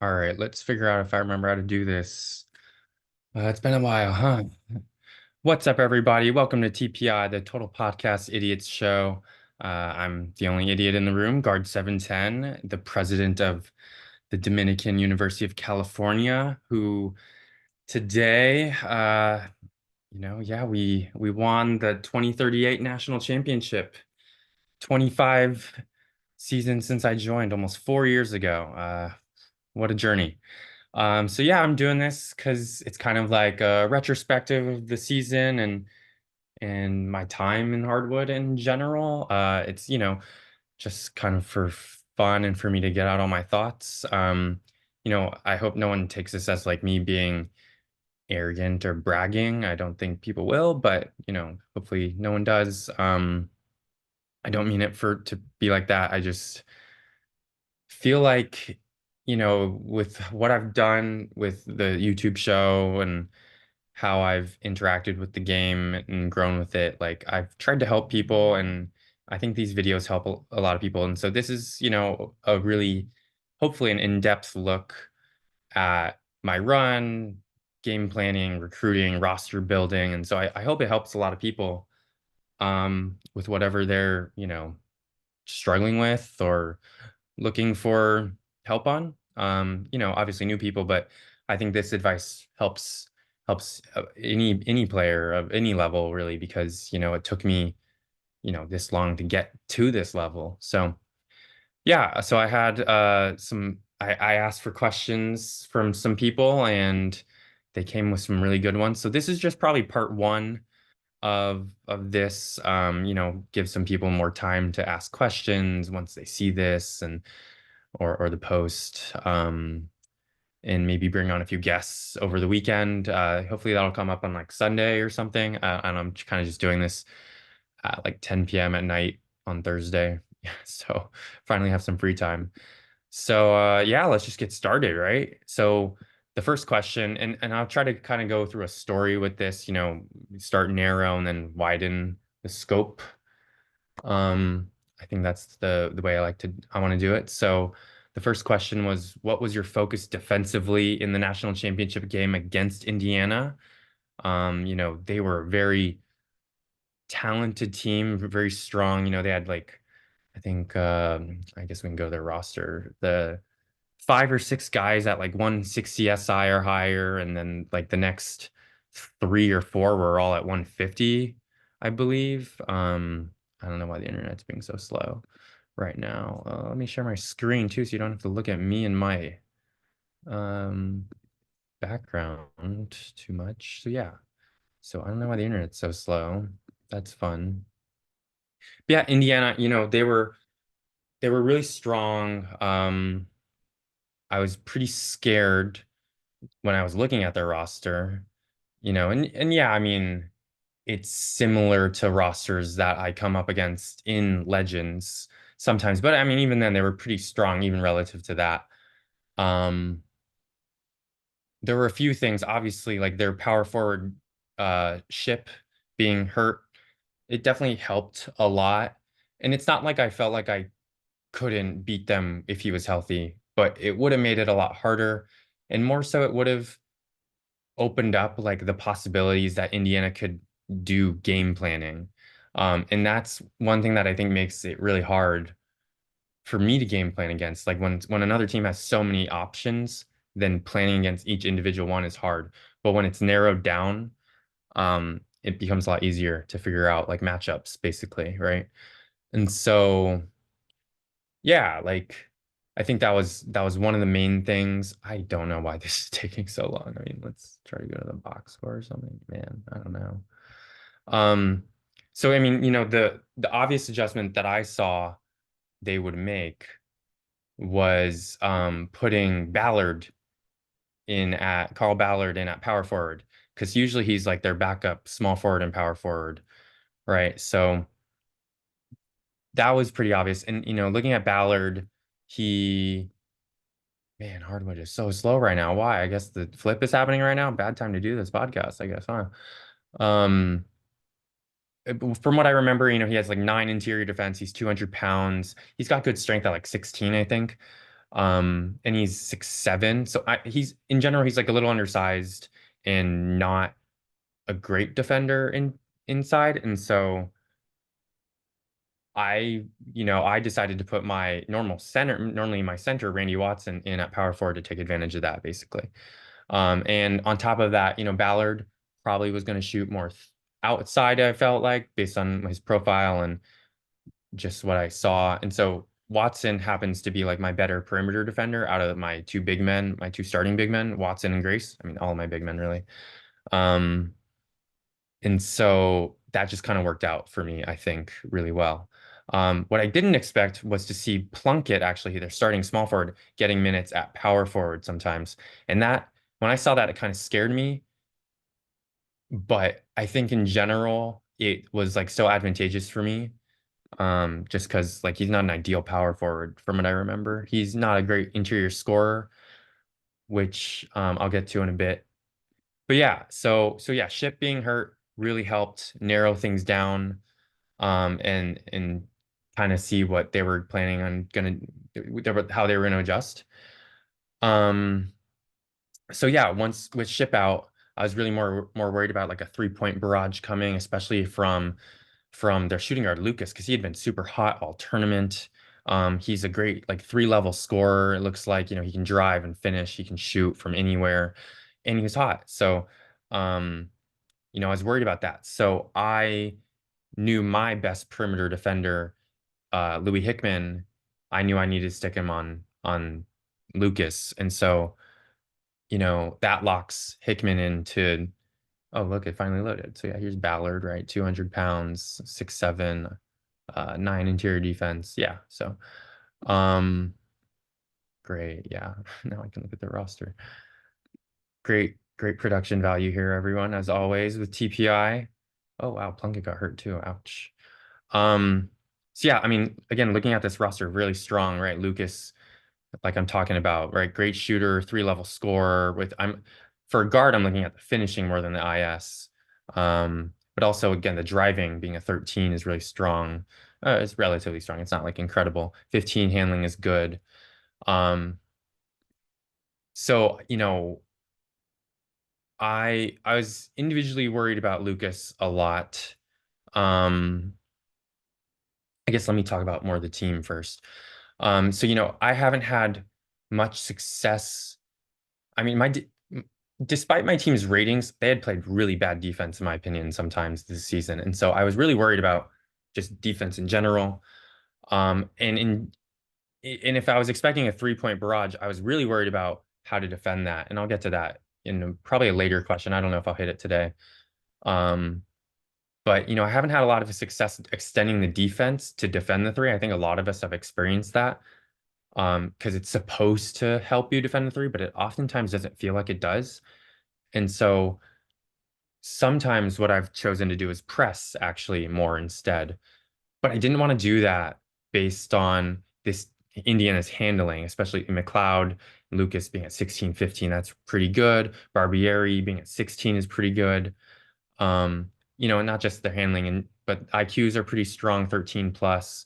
All right, let's figure out if I remember how to do this. It's been a while, huh? What's up, everybody? Welcome to TPI, the Total Podcast Idiots Show. I'm the only idiot in the room, Guard 710, the president of the Dominican University of California, who today, we won the 2038 national championship. 25 seasons since I joined, almost 4 years ago. What a journey. So yeah, I'm doing this because it's kind of like a retrospective of the season and my time in hardwood in general. It's just kind of for fun and for me to get out all my thoughts. I hope no one takes this as like me being arrogant or bragging. I don't think people will, but hopefully no one does. I don't mean it for to be like that. I just feel like, with what I've done with the YouTube show and how I've interacted with the game and grown with it, like I've tried to help people and I think these videos help a lot of people. And so this is, a really, hopefully an in-depth look at my run, game planning, recruiting, roster building. And so I hope it helps a lot of people with whatever they're, struggling with or looking for help on. Obviously new people, but I think this advice helps any player of any level really because it took me this long to get to this level. So yeah, so I had I asked for questions from some people and they came with some really good ones. So this is just probably part one of this. Give some people more time to ask questions once they see this and or the post, and maybe bring on a few guests over the weekend. Hopefully that'll come up on like Sunday or something. And I'm kind of just doing this at like 10 p.m. at night on Thursday. So finally have some free time. So yeah, let's just get started, right? So the first question, and I'll try to kind of go through a story with this, start narrow and then widen the scope. um, I think that's the way I want to do it. So the first question was, what was your focus defensively in the national championship game against Indiana? They were a very talented team, very strong. They had like, I think, I guess we can go to their roster. The five or six guys at like 160 SI or higher, and then like the next three or four were all at 150, I believe. I don't know why the internet's being so slow right now. Let me share my screen too, so you don't have to look at me and my um background too much. So yeah. So I don't know why the internet's so slow. That's fun. But yeah, Indiana, they were really strong. I was pretty scared when I was looking at their roster, and yeah, I mean, it's similar to rosters that I come up against in Legends sometimes, but I mean, even then they were pretty strong, even relative to that. Um, there were a few things, obviously, like their power forward ship being hurt. It definitely helped a lot. And it's not like I felt like I couldn't beat them if he was healthy, but it would have made it a lot harder. And more so, it would have opened up like the possibilities that Indiana could do game planning. And that's one thing that I think makes it really hard for me to game plan against. Like when another team has so many options, then planning against each individual one is hard. But when it's narrowed down, it becomes a lot easier to figure out like matchups, basically, right? And so yeah, like I think that was one of the main things. I don't know why this is taking so long. I mean, let's try to go to the box score or something. Man, I don't know. Um, so I mean, the obvious adjustment that I saw they would make was putting Carl Ballard in at power forward because usually he's like their backup small forward and power forward, right? So that was pretty obvious. And looking at Ballard, he man, hardwood is so slow right now. Why? I guess the flip is happening right now. Bad time to do this podcast, I guess, huh? Um, from what I remember, he has like 9 interior defense. He's 200 pounds. He's got good strength at like 16, I think. And he's 6'7". So he's in general, he's like a little undersized and not a great defender inside. And so I decided to put my normally my center, Randy Watson, in at power forward to take advantage of that, basically. And on top of that, Ballard probably was going to shoot more outside, I felt like, based on his profile and just what I saw. And so Watson happens to be like my better perimeter defender out of my two big men, my two starting big men, Watson and Grace. I mean, all of my big men, really. Um, and so that just kind of worked out for me, I think, really well. What I didn't expect was to see Plunkett actually, their starting small forward, getting minutes at power forward sometimes. And when I saw that, it kind of scared me. But I think in general, it was like so advantageous for me. Just because like he's not an ideal power forward from what I remember. He's not a great interior scorer, which I'll get to in a bit. But yeah, so yeah, Ship being hurt really helped narrow things down, and kind of see what they were planning on how they were gonna adjust. Um, so yeah, once with Ship out, I was really more worried about like a 3-point barrage coming, especially from their shooting guard Lucas, because he had been super hot all tournament. He's a great like 3-level scorer. It looks like, he can drive and finish, he can shoot from anywhere, and he was hot. So, I was worried about that. So I knew my best perimeter defender, Louis Hickman. I knew I needed to stick him on Lucas, and so that locks Hickman into. Oh, look, it finally loaded. So yeah, here's Ballard, right? 200 pounds, 6'7", 9 interior defense. Yeah. So, um, great. Yeah. Now I can look at the roster. Great production value here, everyone, as always with TPI. Oh wow, Plunkett got hurt too. Ouch. Um, so yeah, I mean, again, looking at this roster, really strong, right? Lucas, like I'm talking about, right? Great shooter, 3-level scorer. For a guard, I'm looking at the finishing more than the IS. But also again, the driving being a 13 is really strong. It's relatively strong. It's not like incredible. 15 handling is good. So I was individually worried about Lucas a lot. Um, I guess let me talk about more of the team first. So I haven't had much success. I mean, despite my team's ratings, they had played really bad defense, in my opinion, sometimes this season. And so I was really worried about just defense in general. And if I was expecting a 3-point barrage, I was really worried about how to defend that. And I'll get to that in probably a later question. I don't know if I'll hit it today. Um, but I haven't had a lot of success extending the defense to defend the three. I think a lot of us have experienced that, because it's supposed to help you defend the three, but it oftentimes doesn't feel like it does. And so sometimes what I've chosen to do is press actually more instead. But I didn't want to do that based on this Indiana's handling, especially McLeod, Lucas being at 16, 15. That's pretty good. Barbieri being at 16 is pretty good. And not just their handling, but IQs are pretty strong, 13 plus.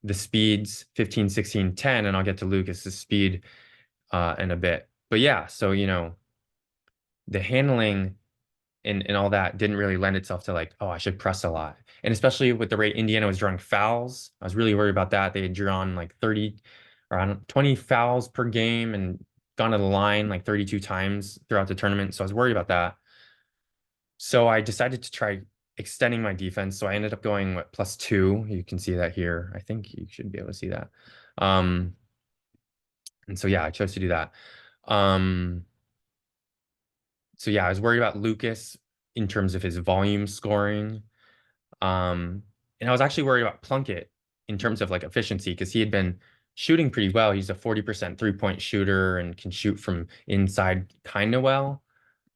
The speeds, 15, 16, 10, and I'll get to Lucas's speed in a bit. But yeah, so the handling and all that didn't really lend itself to like, oh, I should press a lot. And especially with the rate Indiana was drawing fouls, I was really worried about that. They had drawn like 30 or I don't 20 fouls per game and gone to the line like 32 times throughout the tournament. So I was worried about that. So I decided to try extending my defense. So I ended up going +2. You can see that here. I think you should be able to see that. Um, and so yeah, I chose to do that. Um, so yeah, I was worried about Lucas in terms of his volume scoring. And I was actually worried about Plunkett in terms of like efficiency because he had been shooting pretty well. He's a 40% 3-point shooter and can shoot from inside kind of well.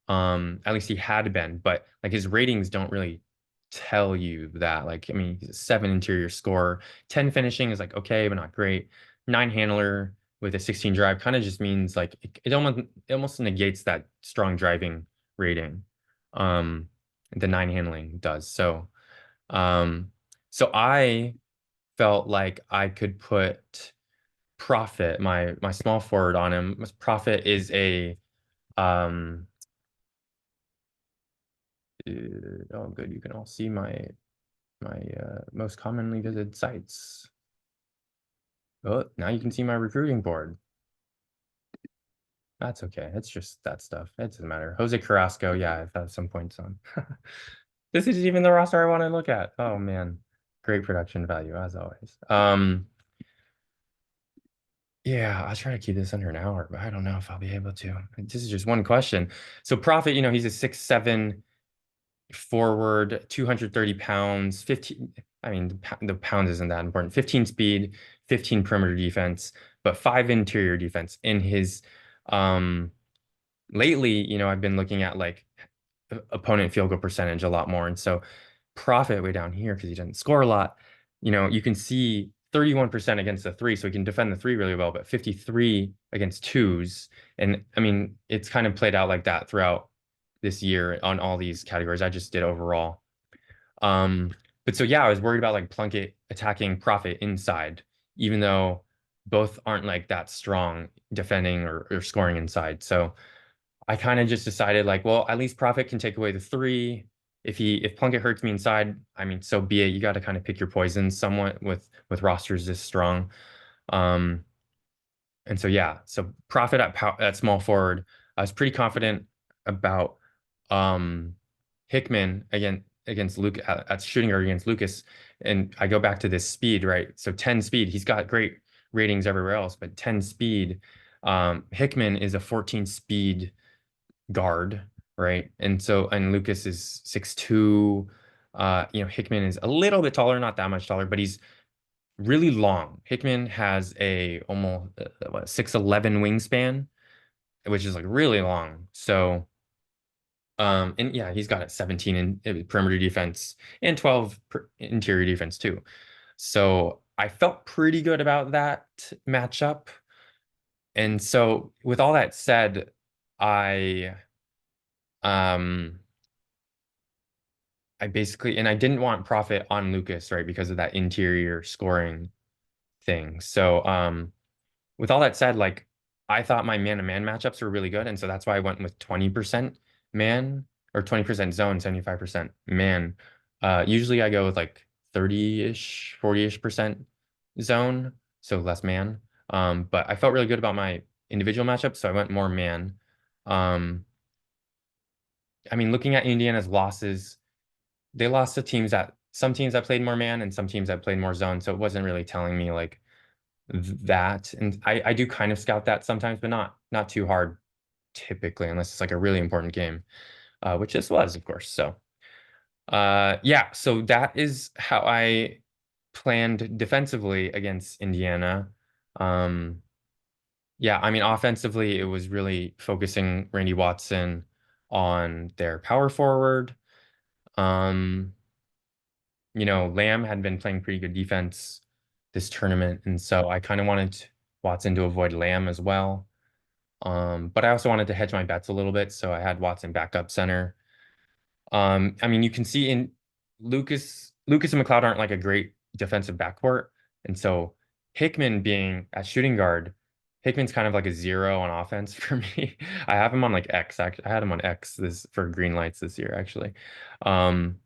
At least he had been, but like his ratings don't really tell you that. Like, I mean, he's a 7 interior scorer, 10 finishing is like okay, but not great. 9 handler with a 16 drive kind of just means like it almost negates that strong driving rating. Um, the 9 handling does. Um, so I felt like I could put Profit, my small forward on him. Profit is a um oh good, you can all see my most commonly visited sites. Oh, now you can see my recruiting board. That's okay. It's just that stuff. It doesn't matter. Jose Carrasco, yeah, I've had some points on. This is even the roster I want to look at. Oh man, great production value as always. Yeah, I'll try to keep this under an hour, but I don't know if I'll be able to. This is just one question. So Profit, he's a 6'7" forward, 230 pounds, 15. I mean, the pounds isn't that important. 15 speed, 15 perimeter defense, but 5 interior defense. In his lately, I've been looking at like opponent field goal percentage a lot more. And so Profit way down here because he doesn't score a lot. You can see 31% against the three, so he can defend the three really well, but 53 against twos. And I mean, it's kind of played out like that throughout this year on all these categories. I just did overall. Um, but so yeah, I was worried about like Plunkett attacking Profit inside, even though both aren't like that strong defending or scoring inside. So I kind of just decided like, well, at least Profit can take away the three. If Plunkett hurts me inside, I mean, so be it. You got to kind of pick your poisons somewhat with rosters this strong. Um, and so yeah, so Profit at small forward. I was pretty confident about um Hickman against Luke at shooting guard against Lucas. And I go back to this speed, right? So 10 speed. He's got great ratings everywhere else, but 10 speed. Hickman is a 14 speed guard, right? And Lucas is 6'2". Hickman is a little bit taller, not that much taller, but he's really long. Hickman has a almost 6'11" wingspan, which is like really long. So and yeah, he's got a 17 in perimeter defense and 12 interior defense too. So I felt pretty good about that matchup. And so with all that said, I um I basically, and I didn't want Profit on Lucas, right, because of that interior scoring thing. So, with all that said, like I thought my man-to-man matchups were really good, and so that's why I went with 20% man or 20% zone, 75% man. Usually I go with like 30-ish, 40-ish% zone, so less man. But I felt really good about my individual matchups, so I went more man. Um, I mean, looking at Indiana's losses, they lost to some teams that played more man and some teams that played more zone. So it wasn't really telling me like that. And I do kind of scout that sometimes, but not too hard typically, unless it's like a really important game, which this was, of course. So yeah, so that is how I planned defensively against Indiana. Um, yeah, I mean, offensively, it was really focusing Randy Watson on their power forward. Um, Lamb had been playing pretty good defense this tournament, and so I kind of wanted Watson to avoid Lamb as well. But I also wanted to hedge my bets a little bit, so I had Watson back up center. I mean, you can see in Lucas and McLeod aren't like a great defensive backcourt, and so Hickman being at shooting guard, Hickman's kind of like a zero on offense for me. I have him on like X. Actually, I had him on X this for green lights this year, actually. Um,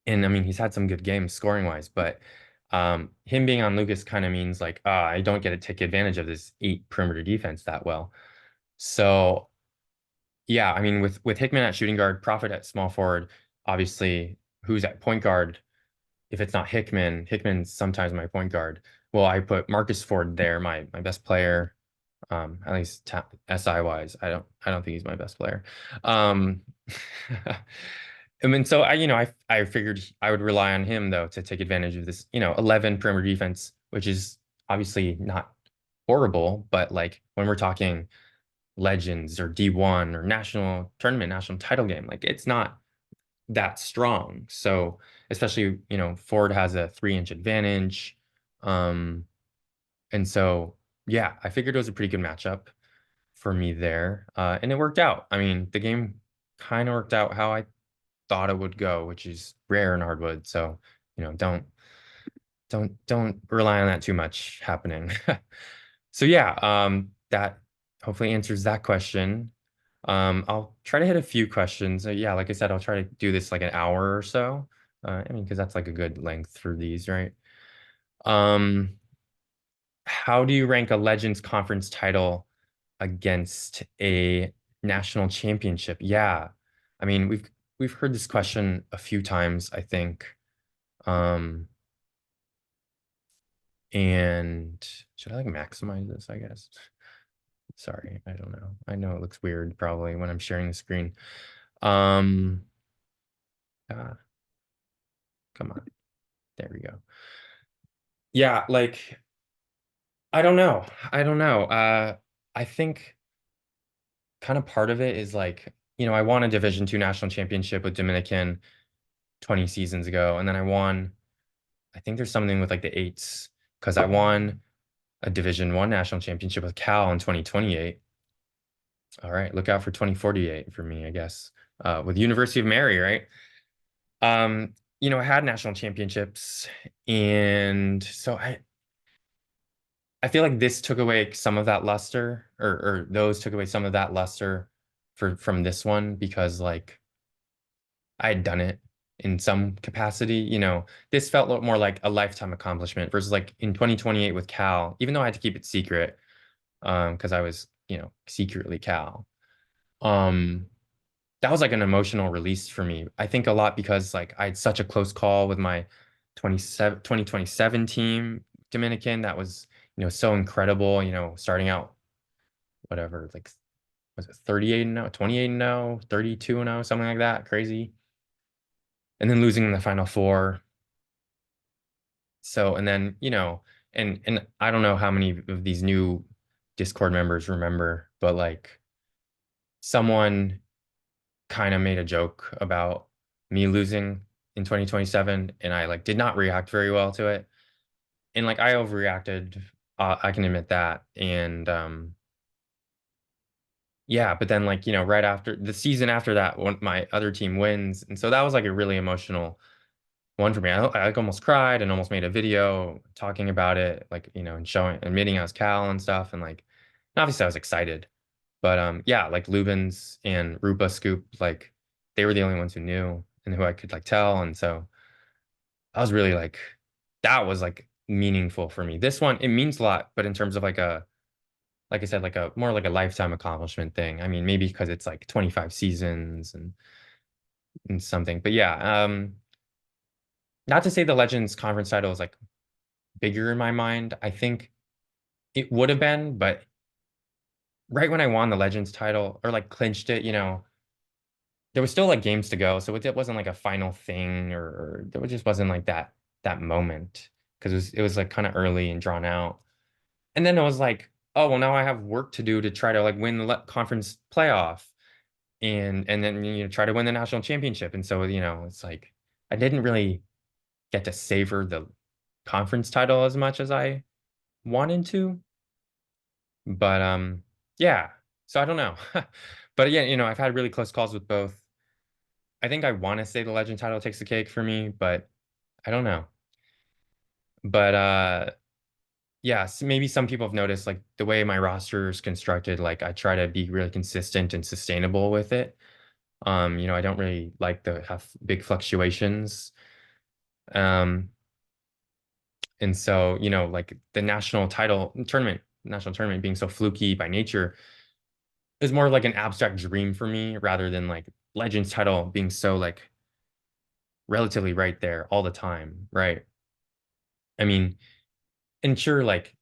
and I mean, he's had some good games scoring wise, but him being on Lucas kind of means like, I don't get to take advantage of this 8 perimeter defense that well. So yeah, I mean, with Hickman at shooting guard, Profit at small forward, obviously, who's at point guard? If it's not Hickman, Hickman's sometimes my point guard. Well, I put Marcus Ford there, my best player, at least SI wise. I don't think he's my best player. Um, I mean, so I figured I would rely on him though to take advantage of this, 11 perimeter defense, which is obviously not horrible, but like when we're talking legends or D1 or national tournament, national title game, like it's not that strong. So especially, Ford has a 3-inch advantage. Um, and so yeah, I figured it was a pretty good matchup for me there. And it worked out. I mean, the game kind of worked out how I thought it would go, which is rare in hardwood. So, don't don't rely on that too much happening. So yeah, that hopefully answers that question. I'll try to hit a few questions. Yeah, like I said, I'll try to do this like an hour or so. I mean, because that's like a good length for these, right? Um, how do you rank a Legends Conference title against a national championship? Yeah. I mean, we've heard this question a few times, I think. Um, and should I like maximize this, I guess? Sorry, I don't know. I know it looks weird probably when I'm sharing the screen. Um, ah, come on. There we go. Yeah, like I don't know. I don't know. I think kind of part of it is like, I won a Division Two national championship with Dominican 20 seasons ago, and then I think there's something with like the eights because I won a Division One national championship with Cal in 2028. All right, look out for 2048 for me, I guess. With University of Mary, right? I had national championships, and so I feel like this took away some of that luster, or those took away some of that luster from this one because like I had done it in some capacity. This felt a lot more like a lifetime accomplishment versus like in 2028 with Cal, even though I had to keep it secret, because I was, secretly Cal. Um, that was like an emotional release for me. I think a lot because like I had such a close call with my 2027 team, Dominican. That was, so incredible, starting out, whatever, like, was it 38 and 0, 28 and 0, 32 and 0, something like that, crazy. And then losing in the final four. So, and then, and I don't know how many of these new Discord members remember, but like someone kind of made a joke about me losing in 2027 and I like did not react very well to it. And like I overreacted, I can admit that. And yeah, but then like, right after the season after that, when my other team wins. And so that was like a really emotional one for me. I like almost cried and almost made a video talking about it, like, and showing admitting I was Cal and stuff. And like, and obviously I was excited. But yeah, like Lubens and Rupa Scoop, like they were the only ones who knew and who I could like tell. And so I was really like, that was like meaningful for me. This one, it means a lot, but in terms of like I said, like a more like a lifetime accomplishment thing. I mean, maybe because it's like 25 seasons and something. But yeah, not to say the Legends conference title is like bigger in my mind. I think it would have been, but right when I won the Legends title or like clinched it, there was still like games to go, so it wasn't like a final thing, or there just wasn't like that moment because it was like kind of early and drawn out. And then it was like, oh well, now I have work to do to try to like win the conference playoff, and then try to win the national championship. And so it's like I didn't really get to savor the conference title as much as I wanted to. But yeah. So I don't know. But yeah, I've had really close calls with both. I think I want to say the legend title takes the cake for me, but I don't know. But yeah, maybe some people have noticed like the way my roster is constructed, like I try to be really consistent and sustainable with it. I don't really like to have big fluctuations. Um, and so, like the national tournament being so fluky by nature is more like an abstract dream for me rather than like Legends title being so like relatively right there all the time, right? I mean, and sure, like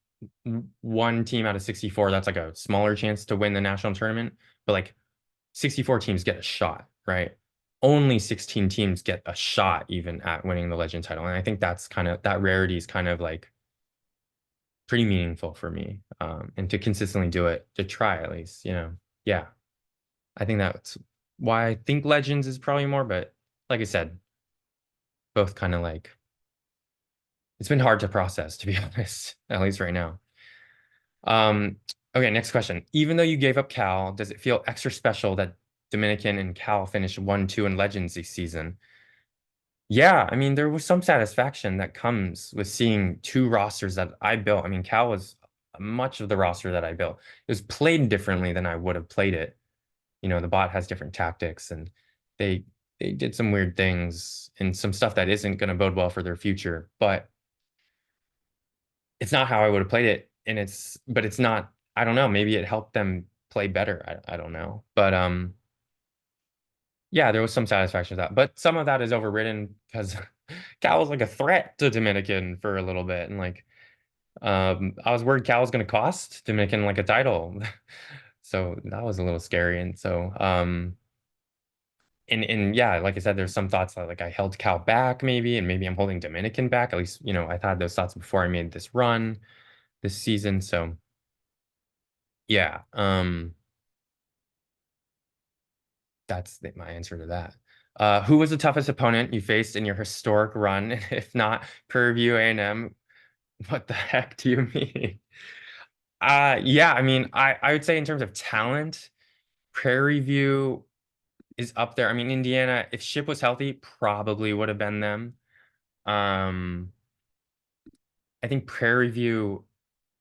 one team out of 64, that's like a smaller chance to win the national tournament, but like 64 teams get a shot, right? Only 16 teams get a shot even at winning the legend title. And I think that rarity is kind of like pretty meaningful for me. And to consistently do it, to try at least, yeah, I think that's why I think legends is probably more, but like I said, both kind of like it's been hard to process, to be honest, at least right now. Um, okay, next question. Even though you gave up Cal, does it feel extra special that Dominican and Cal finished 1-2 in Legends this season? Yeah, I mean, there was some satisfaction that comes with seeing two rosters that I built. I mean, Cal was much of the roster that I built. It was played differently than I would have played it. You know, the bot has different tactics and they they did some weird things and some stuff that isn't going to bode well for their future. But it's not how I would have played it. And but it's not, I don't know, maybe it helped them play better. I don't know. But yeah, there was some satisfaction with that. But some of that is overridden because Cal was like a threat to Dominican for a little bit. And like I was worried Cal was gonna cost Dominican like a title. So that was a little scary. And so and yeah, like I said, there's some thoughts that like I held Cal back maybe, and maybe I'm holding Dominican back. At least, I've had those thoughts before I made this run this season. So yeah, my answer to that. Who was the toughest opponent you faced in your historic run? If not Prairie View A&M, what the heck do you mean? Yeah, I mean, I would say in terms of talent, Prairie View is up there. I mean, Indiana, if Ship was healthy, probably would have been them. Um, I think Prairie View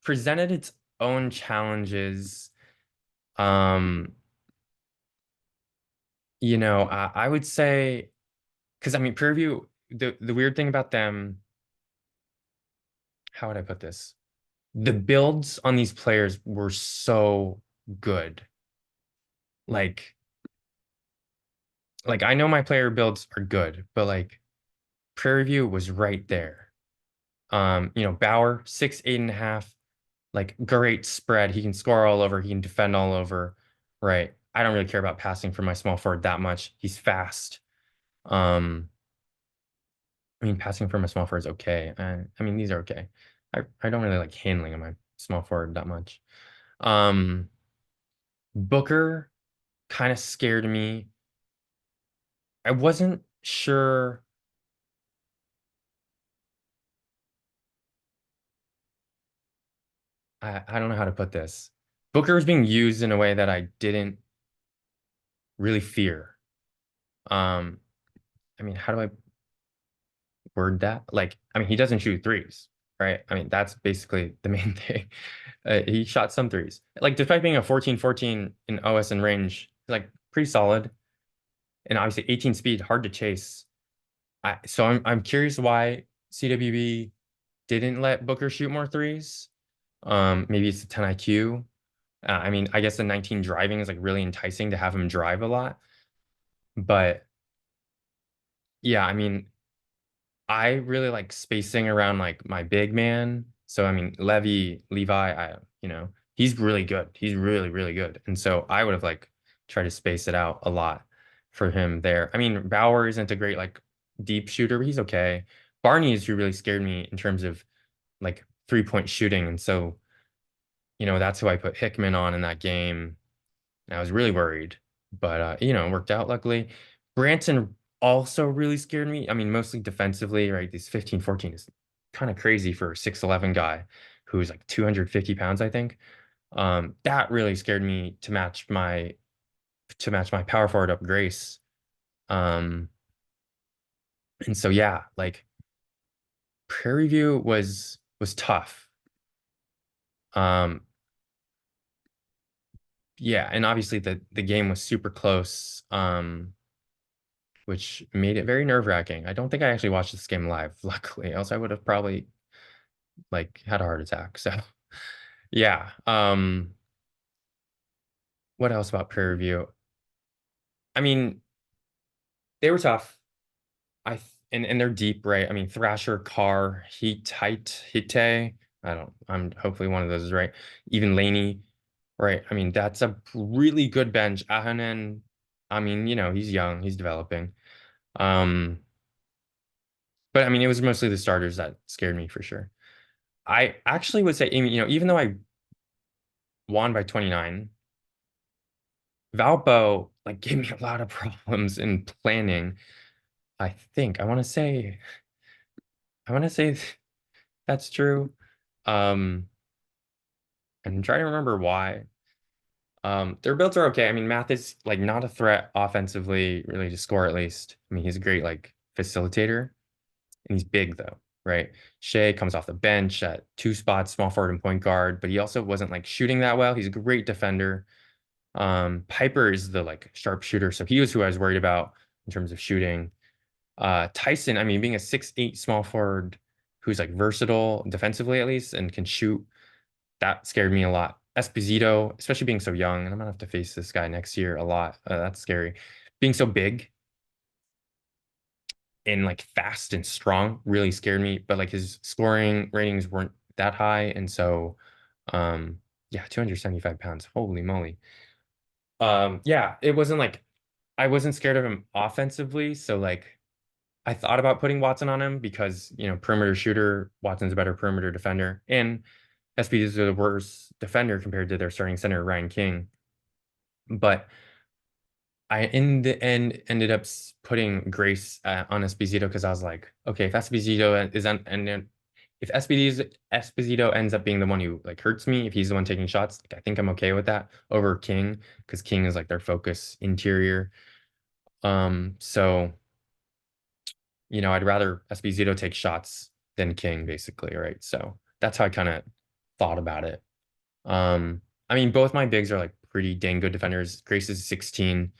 presented its own challenges. Um, I would say because I mean, Prairie View, the weird thing about them, how would I put this? The builds on these players were so good. Like, like I know my player builds are good, but like Prairie View was right there. Bauer, 6'8.5", like great spread. He can score all over, he can defend all over. Right. I don't really care about passing for my small forward that much. He's fast. Um, I mean, passing for my small forward is okay. I mean, these are okay. I don't really like handling on my small forward that much. Um, Booker kind of scared me. I wasn't sure. I don't know how to put this. Booker was being used in a way that I didn't really fear. Um, I mean, how do I word that? Like, I mean, he doesn't shoot threes, right? I mean, that's basically the main thing. He shot some threes. Like, despite being a 14-14 in OS and range, like pretty solid. And obviously 18 speed, hard to chase. So I'm curious why CWB didn't let Booker shoot more threes. Maybe it's the 10 IQ. I mean, I guess the 19 driving is like really enticing to have him drive a lot. But yeah, I mean, I really like spacing around like my big man. So I mean, Levi, he's really good. He's really, really good. And so I would have like tried to space it out a lot for him there. I mean, Bauer isn't a great like deep shooter, but he's okay. Barney is who really scared me in terms of like 3-point shooting. And so, that's who I put Hickman on in that game. And I was really worried, but it worked out luckily. Branson also really scared me. I mean, mostly defensively, right? These 15-14 is kind of crazy for a 6'11" guy who's like 250 pounds, I think. That really scared me to match my power forward up Grace. Um, and so yeah, like Prairie View was tough. Um, yeah, and obviously the game was super close. Which made it very nerve-wracking. I don't think I actually watched this game live, luckily, else I would have probably like had a heart attack. So yeah. What else about Prairie View? I mean, they were tough. And they're deep, right? I mean, Thrasher, Carr, Hitte. I'm hopefully one of those is right. Even Laney, right? I mean, that's a really good bench. Ahonen, I mean, he's young, he's developing. Um, but I mean, it was mostly the starters that scared me for sure. I actually would say, even though I won by 29, Valpo like gave me a lot of problems in planning. I want to say that's true. Um, and I'm trying to remember why. Their builds are okay. I mean, Math is like not a threat offensively, really to score at least. I mean, he's a great like facilitator, and he's big though, right? Shea comes off the bench at two spots, small forward and point guard, but he also wasn't like shooting that well. He's a great defender. Piper is the like sharpshooter, so he was who I was worried about in terms of shooting. Tyson, I mean, being a 6'8" small forward who's like versatile defensively at least and can shoot, that scared me a lot. Esposito, especially being so young, and I'm gonna have to face this guy next year a lot. That's scary. Being so big and like fast and strong really scared me, but like his scoring ratings weren't that high, and so yeah, 275 pounds. Holy moly. Yeah, it wasn't like I wasn't scared of him offensively, so like I thought about putting Watson on him because, perimeter shooter, Watson's a better perimeter defender, and SP is the worst defender compared to their starting center, Ryan King. But I, in the end, ended up putting Grace on Esposito because I was like, okay, if Esposito is on, and then if Esposito ends up being the one who like hurts me, if he's the one taking shots, like, I think I'm okay with that over King because King is like their focus interior. So I'd rather Esposito take shots than King, basically, right? So that's how I kind of thought about it. I mean, both my bigs are like pretty dang good defenders. Grace is 16,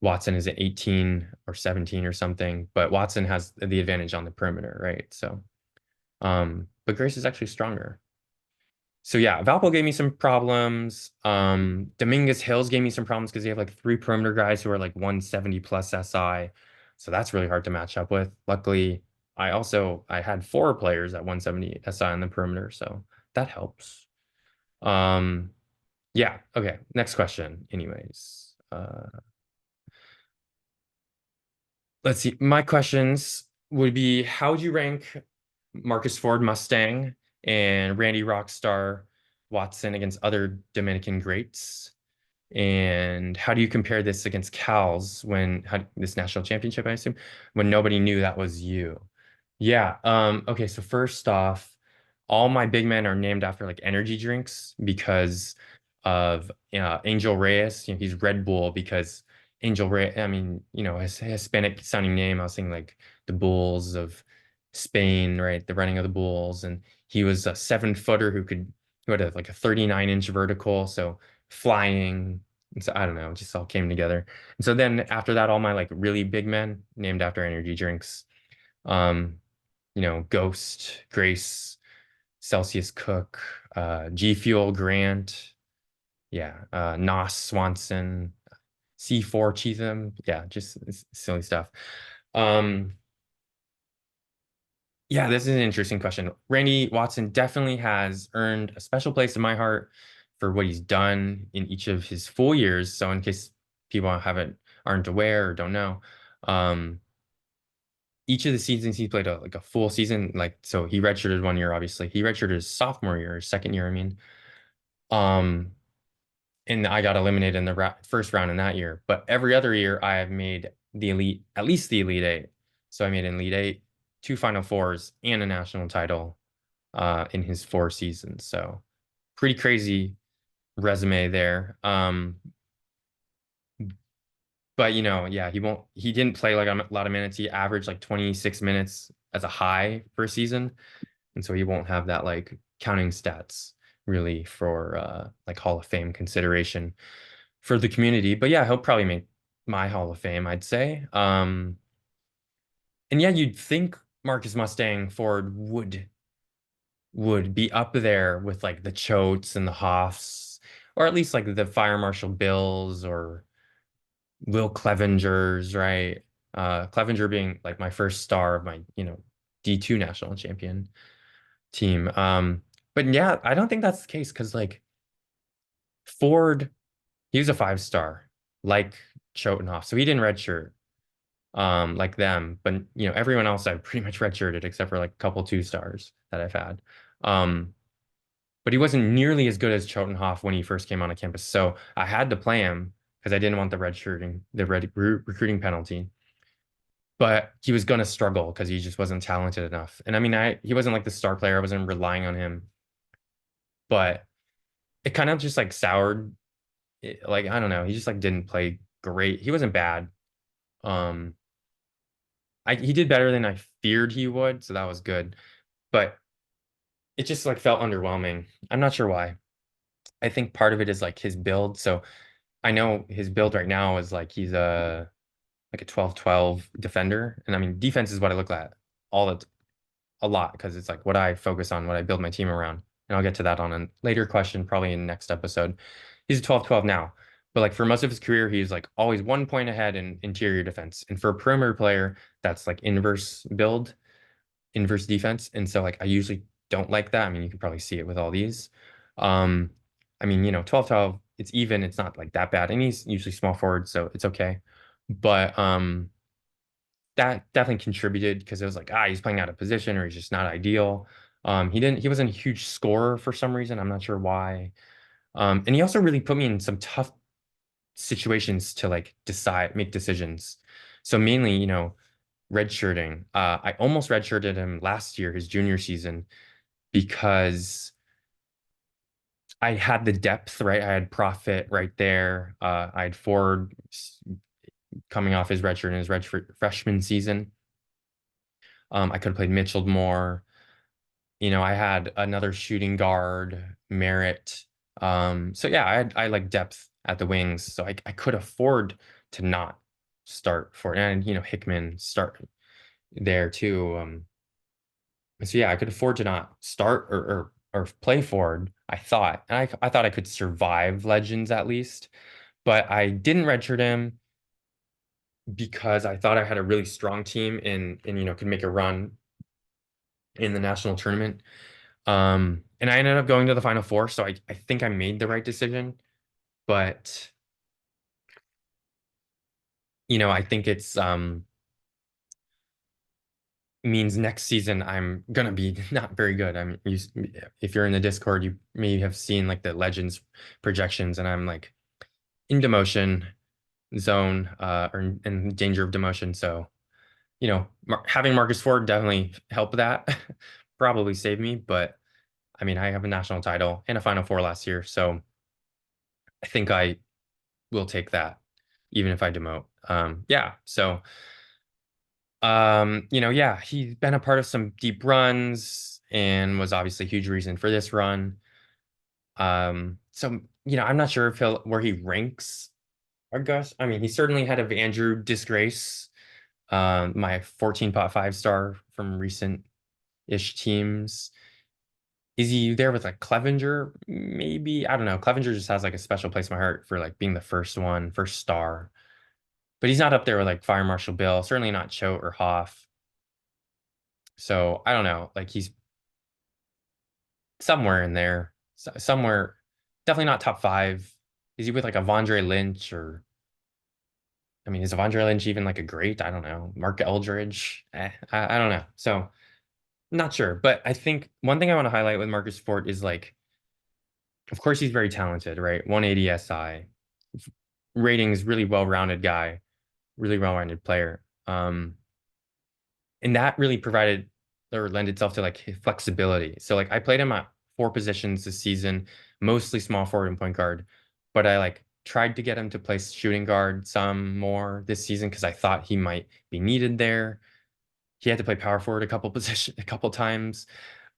Watson is at 18 or 17 or something, but Watson has the advantage on the perimeter, right? So, but Grace is actually stronger. So yeah, Valpo gave me some problems. Dominguez Hills gave me some problems because they have like three perimeter guys who are like 170 plus SI. So that's really hard to match up with. Luckily, I had four players at 170 SI on the perimeter, so that helps. Um, yeah, okay. Next question. Anyways, let's see. My questions would be how would you rank Marcus Ford Mustang and Randy Rockstar Watson against other Dominican greats? And how do you compare this against Cal's this national championship, I assume, when nobody knew that was you? Yeah. Okay. So first off, all my big men are named after like energy drinks because of Angel Reyes. He's Red Bull because Angel Reyes. I mean, his Hispanic sounding name. I was thinking like the Bulls of Spain, right? The running of the Bulls, and he was a 7-footer who had like a 39-inch vertical, so flying. And so I don't know, it just all came together. And so then after that, all my like really big men named after energy drinks. Um, Ghost, Grace, Celsius Cook, G Fuel Grant, yeah, Nos Swanson, C4 Cheatham, yeah, just silly stuff. Um, yeah, this is an interesting question. Randy Watson definitely has earned a special place in my heart for what he's done in each of his full years. So in case people aren't aware or don't know, um, each of the seasons he played like a full season, like so he redshirted 1 year, obviously. He redshirted his sophomore year, his second year, I mean. Um, and I got eliminated in the first round in that year. But every other year I have made the elite, at least the Elite Eight. So I made an Elite Eight, two Final Fours, and a national title in his 4 seasons. So pretty crazy resume there. But yeah, he didn't play like a lot of minutes. He averaged like 26 minutes as a high per season. And so he won't have that like counting stats really for like Hall of Fame consideration for the community. But yeah, he'll probably make my Hall of Fame, I'd say. And yeah, you'd think Marcus Mustang Ford would be up there with like the Choates and the Hoffs, or at least like the Fire Marshal Bills or Will Clevingers, right? Clevenger being like my first star of my, D2 national champion team. But yeah, I don't think that's the case because like Ford, he was a 5-star, like Chotenhoff. So he didn't redshirt like them. But everyone else I've pretty much redshirted except for like a couple 2-stars that I've had. Um, but he wasn't nearly as good as Chotenhoff when he first came on campus. So I had to play him because I didn't want the recruiting penalty. But he was going to struggle because he just wasn't talented enough. And I mean, he wasn't like the star player. I wasn't relying on him. But it kind of just like soured. Like, I don't know. He just like didn't play great. He wasn't bad. Um, he did better than I feared he would, so that was good. But it just like felt underwhelming. I'm not sure why. I think part of it is like his build. So I know his build right now is like he's a like a 12-12 defender. And I mean, defense is what I look at all the a lot because it's like what I focus on, what I build my team around. And I'll get to that on a later question, probably in the next episode. He's a 12-12 now. But like for most of his career, he's like always 1 point ahead in interior defense. And for a perimeter player, that's like inverse build, inverse defense. And so like I usually don't like that. I mean, you can probably see it with all these. Um, I mean, 12-12, it's even, it's not like that bad. And he's usually small forward, so it's okay. But that definitely contributed because it was like, he's playing out of position or he's just not ideal. He wasn't a huge scorer for some reason. I'm not sure why. And he also really put me in some tough situations to like make decisions. So mainly, redshirting. I almost redshirted him last year, his junior season, because I had the depth, right? I had Profit right there. I had Ford coming off his redshirt in his freshman season. I could have played Mitchell more. I had another shooting guard, Merritt. So yeah, I like depth at the wings, so I could afford to not start for and Hickman start there too. So yeah, I could afford to not start or play forward. I thought, and I thought I could survive Legends at least, but I didn't redshirt him because I thought I had a really strong team and could make a run in the national tournament. And I ended up going to the Final Four, so I think I made the right decision. But I think it's means next season I'm gonna be not very good. If you're in the Discord, you may have seen like the Legends projections, and I'm like in demotion zone, or in danger of demotion. So having Marcus Ford definitely helped that, probably saved me. But I mean, I have a national title and a Final Four last year, so I think I will take that, even if I demote. Yeah. So, yeah, he's been a part of some deep runs and was obviously a huge reason for this run. So, I'm not sure if where he ranks, I guess. I mean, he certainly had a Andrew disgrace, my 14-pot 5-star from recent-ish teams. Is he there with like Clevenger? Maybe. I don't know. Clevenger just has like a special place in my heart for like being the first star. But he's not up there with like Fire Marshal Bill, certainly not Choate or Hoff. So I don't know. Like he's somewhere in there, somewhere, definitely not top five. Is he with like a Vondre Lynch or, I mean, is a Vondre Lynch even like a great? I don't know. Mark Eldridge? I don't know. So not sure. But I think one thing I want to highlight with Marcus Fort is like, of course, he's very talented, right? 180 SI, ratings, really well-rounded guy, really well-rounded player. And that really provided or lend itself to like flexibility. So like I played him at 4 positions this season, mostly small forward and point guard, but I like tried to get him to play shooting guard some more this season because I thought he might be needed there. He had to play power forward a couple times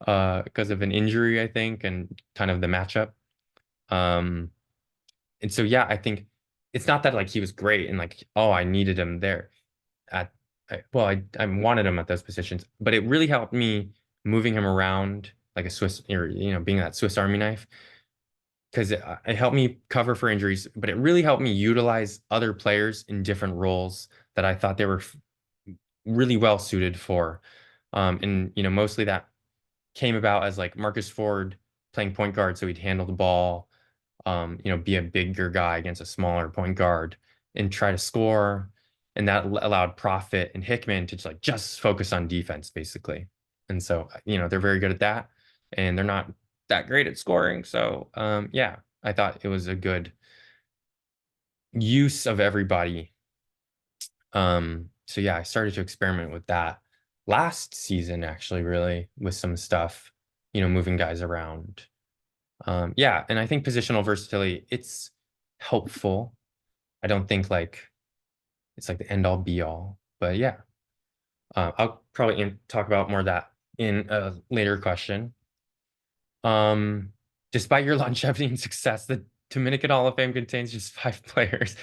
because of an injury, I think, and kind of the matchup. Um, and so yeah, I think it's not that like he was great and like, oh, I needed him there at I wanted him at those positions, but it really helped me moving him around like a Swiss, or being that Swiss Army knife, because it helped me cover for injuries, but it really helped me utilize other players in different roles that I thought they were really well suited for. And mostly that came about as like Marcus Ford playing point guard, so he'd handle the ball, be a bigger guy against a smaller point guard and try to score. And that allowed Profit and Hickman to just focus on defense, basically. And so, they're very good at that, and they're not that great at scoring. So, yeah, I thought it was a good use of everybody. So yeah, I started to experiment with that last season, actually, really, with some stuff, moving guys around. Yeah, and I think positional versatility, it's helpful. I don't think like it's like the end all be all, but yeah. I'll probably talk about more of that in a later question. Um, Despite your longevity and success, the Dominican Hall of Fame contains just 5 players.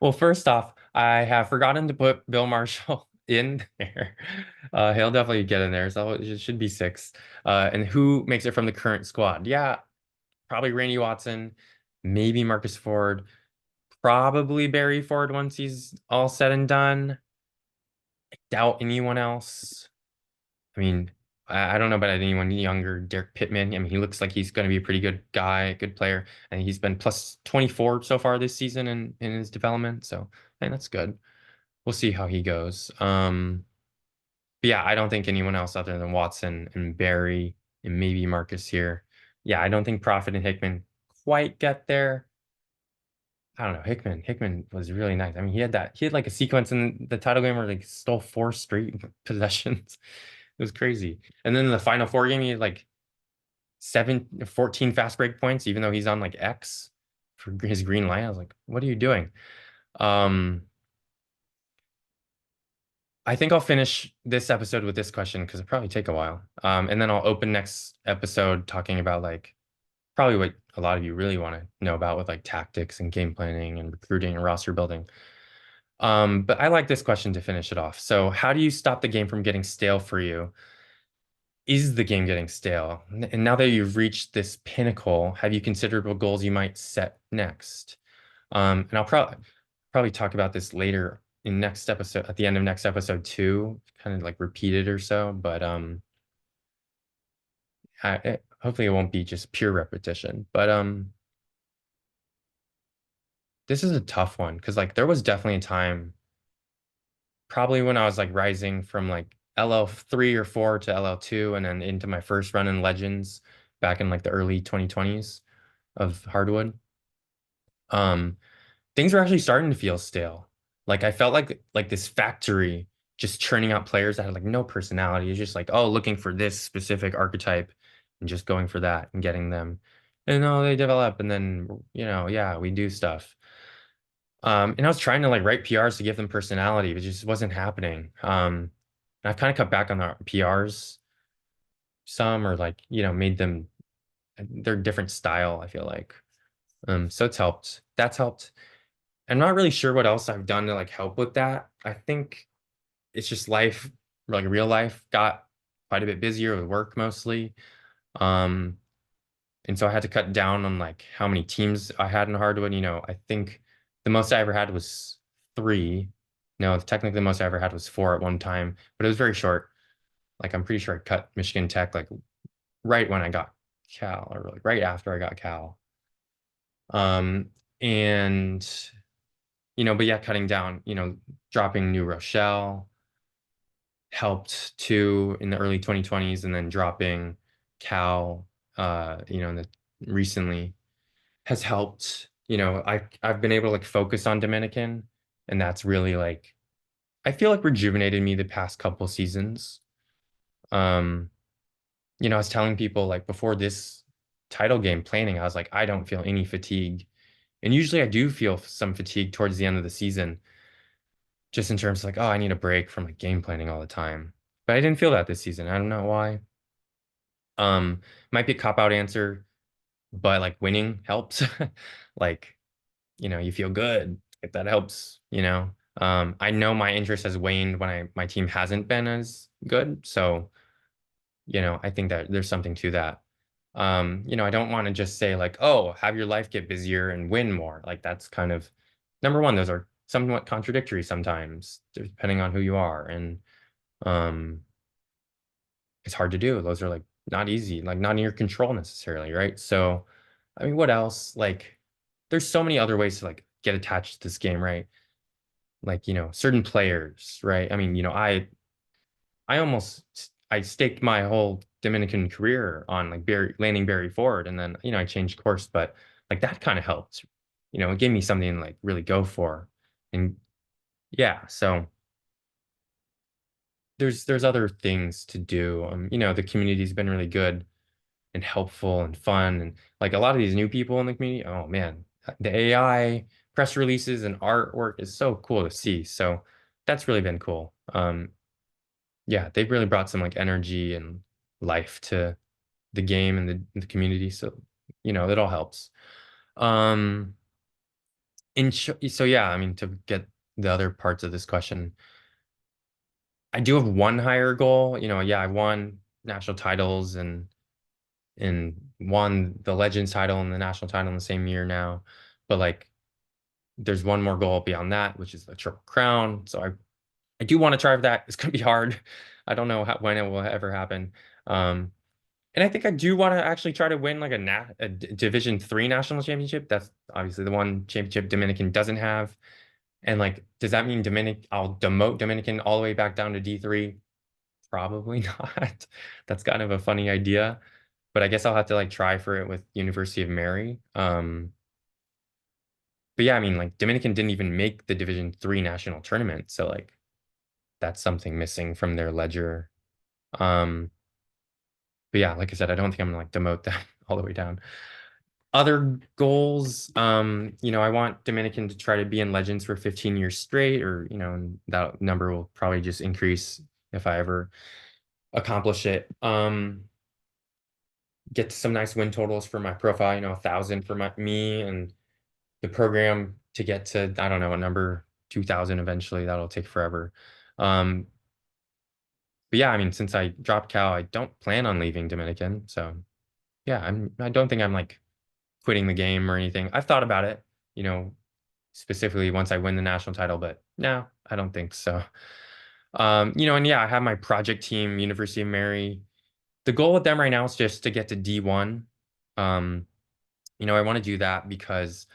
Well, first off, I have forgotten to put Bill Marshall in there. He'll definitely get in there, so it should be 6. And who makes it from the current squad? Yeah, probably Randy Watson, maybe Marcus Ford, probably Barry Ford once he's all said and done. Doubt anyone else. I mean, I don't know about anyone younger. Derek Pittman. I mean, he looks like he's going to be a pretty good guy, good player, and he's been plus 24 so far this season in his development. So, I think that's good. We'll see how he goes. But yeah, I don't think anyone else other than Watson and Barry and maybe Marcus here. Yeah, I don't think Prophet and Hickman quite get there. I don't know. Hickman was really nice. I mean, he had like a sequence in the title game where like stole 4 straight possessions. It was crazy. And then in the final 4 game, he had like 14 fast break points, even though he's on like X for his green light. I was like, what are you doing? Um, I think I'll finish this episode with this question because it'll probably take a while. And then I'll open next episode talking about like probably what a lot of you really want to know about with like tactics and game planning and recruiting and roster building. But I like this question to finish it off. So, how do you stop the game from getting stale for you? Is the game getting stale? And now that you've reached this pinnacle, have you considered what goals you might set next? And I'll probably talk about this later in next episode, at the end of next episode too, kind of like repeat it or so. But hopefully it won't be just pure repetition. But this is a tough one because like there was definitely a time, probably when I was like rising from like LL3 or 4 to LL2 and then into my first run in Legends back in like the early 2020s of hardwood. Um, Things were actually starting to feel stale. Like I felt like this factory just churning out players that had like no personality. It's just like, oh, looking for this specific archetype and just going for that and getting them. And no, they develop and then, yeah, we do stuff. And I was trying to like write PRs to give them personality, but it just wasn't happening. And I've kind of cut back on the PRs some or like, made them they're different style, I feel like. So it's helped. That's helped. I'm not really sure what else I've done to like help with that. I think it's just life, like real life, got quite a bit busier with work mostly. Um, and so I had to cut down on like how many teams I had in hardwood. I think the most I ever had was 3. No, technically the most I ever had was 4 at one time, but it was very short. Like I'm pretty sure I cut Michigan Tech like right when I got Cal or like right after I got Cal. And but yeah, cutting down, dropping New Rochelle helped too in the early 2020s, and then dropping Cal, recently has helped. I've been able to like focus on Dominican, and that's really like I feel like rejuvenated me the past couple seasons. Um, I was telling people like before this title game planning, I was like, I don't feel any fatigue. And usually I do feel some fatigue towards the end of the season, just in terms of like, oh, I need a break from like game planning all the time. But I didn't feel that this season. I don't know why. Might be a cop out answer, but like winning helps. Like, you feel good. If that helps, I know my interest has waned when my team hasn't been as good. So, I think that there's something to that. I don't want to just say like, oh, have your life get busier and win more. Like that's kind of number one, those are somewhat contradictory sometimes, depending on who you are. And um it's hard to do. Those are like not easy, like not in your control necessarily, right? So, I mean, what else? Like, there's so many other ways to like get attached to this game, right? Like, certain players, right? I mean, I staked my whole Dominican career on like landing Barry Ford, and then I changed course, but like that kind of helped. It gave me something to like really go for, and yeah, so there's other things to do. The community's been really good and helpful and fun, and like a lot of these new people in the community. Oh man, the AI press releases and artwork is so cool to see. So that's really been cool. Um, yeah, they've really brought some like energy and life to the game and the community. So, it all helps. Um, so yeah, I mean, to get the other parts of this question, I do have one higher goal. Yeah, I won national titles and won the Legends title and the national title in the same year now. But like, there's one more goal beyond that, which is the Triple Crown. So I do want to try for that. It's gonna be hard. I don't know when it will ever happen. Um, and I think I do want to actually try to win like a Division Three national championship. That's obviously the one championship Dominican doesn't have. And like, does that mean I'll demote Dominican all the way back down to D3? Probably not. That's kind of a funny idea, but I guess I'll have to like try for it with University of Mary. But yeah, I mean, like Dominican didn't even make the Division Three national tournament, so like that's something missing from their ledger. Um, but yeah, like I said, I don't think I'm gonna like demote that all the way down. Other goals, I want Dominican to try to be in Legends for 15 years straight, or and that number will probably just increase if I ever accomplish it. Get some nice win totals for my profile, 1,000 for me and the program to get to, I don't know, a number 2,000 eventually. That'll take forever. Um, but yeah, I mean, since I dropped Cal, I don't plan on leaving Dominican. So yeah, I don't think I'm like quitting the game or anything. I've thought about it, you know, specifically once I win the national title, but no, I don't think so. And yeah, I have my project team, University of Mary. The goal with them right now is just to get to D1. Um, I want to do that because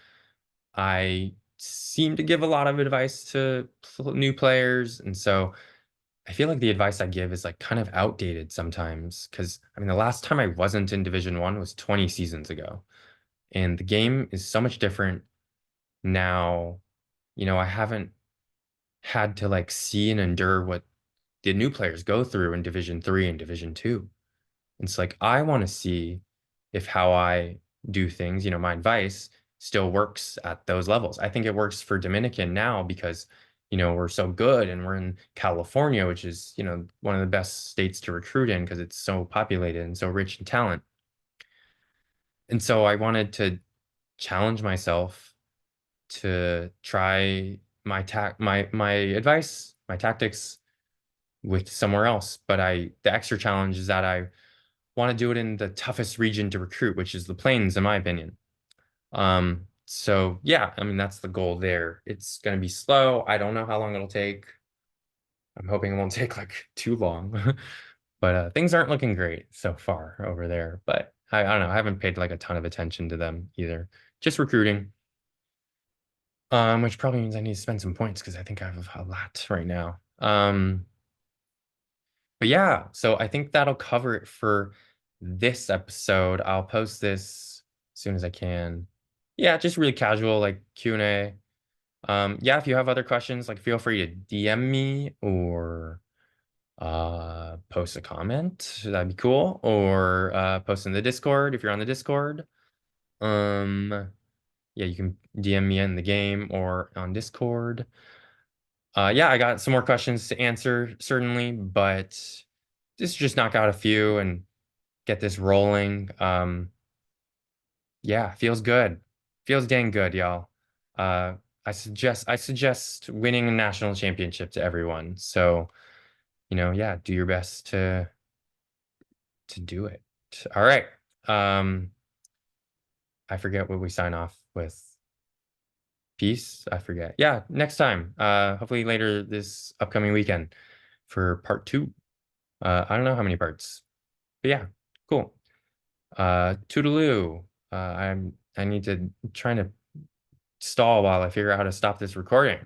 I seem to give a lot of advice to new players. And so I feel like the advice I give is like kind of outdated sometimes. Cause I mean, the last time I wasn't in Division One was 20 seasons ago. And the game is so much different now. I haven't had to like see and endure what the new players go through in Division Three and Division Two. It's like I want to see if how I do things, my advice still works at those levels. I think it works for Dominican now because, we're so good and we're in California, which is, one of the best states to recruit in because it's so populated and so rich in talent. And so I wanted to challenge myself to try my advice, my tactics with somewhere else. But the extra challenge is that I want to do it in the toughest region to recruit, which is the Plains, in my opinion. So yeah, I mean that's the goal there. It's gonna be slow. I don't know how long it'll take. I'm hoping it won't take like too long. But things aren't looking great so far over there. But I don't know. I haven't paid like a ton of attention to them either. Just recruiting. Which probably means I need to spend some points because I think I have a lot right now. But yeah, so I think that'll cover it for this episode. I'll post this as soon as I can. Yeah, just really casual, like Q&A. Yeah, if you have other questions, like feel free to DM me or post a comment. That'd be cool. Or post in the Discord if you're on the Discord. Um, yeah, you can DM me in the game or on Discord. Yeah, I got some more questions to answer, certainly, but just knock out a few and get this rolling. Yeah, feels good. Feels dang good, y'all. Uh, I suggest winning a national championship to everyone. So, yeah, do your best to do it. All right. Um, I forget what we sign off with. Peace. I forget. Yeah, next time. Hopefully later this upcoming weekend for part two. I don't know how many parts, but yeah, cool. Toodaloo. I need to try to stall while I figure out how to stop this recording.